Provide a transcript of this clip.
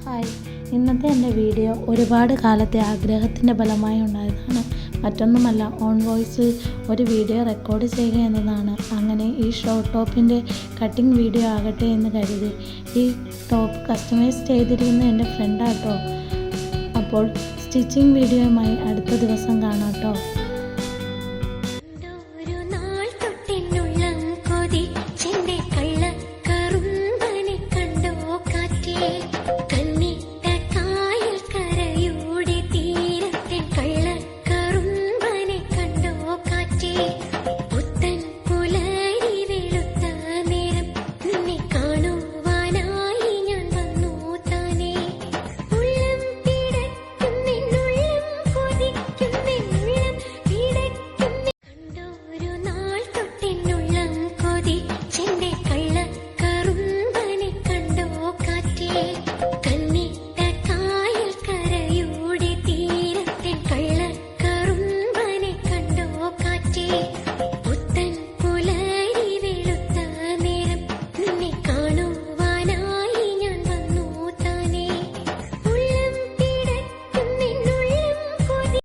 Hi, ഇന്നത്തെ എൻ്റെ video ഒരുപാട് കാലത്തെ ആഗ്രഹത്തിൻ്റെ ഫലമായി ഉണ്ടായതാണ്. മറ്റൊന്നുമല്ല, ഓൺ വോയിസിൽ ഒരു വീഡിയോ റെക്കോർഡ് ചെയ്യുക എന്നതാണ്. അങ്ങനെ ഈ ഷോർട്ട് ടോപ്പിൻ്റെ കട്ടിംഗ് വീഡിയോ ആകട്ടെ എന്ന് കരുതി. ഈ ടോപ്പ് കസ്റ്റമൈസ് ചെയ്തിരിക്കുന്ന എൻ്റെ ഫ്രണ്ടാട്ടോ. അപ്പോൾ സ്റ്റിച്ചിങ് വീഡിയോയുമായി അടുത്ത ദിവസം കാണാം കേട്ടോ.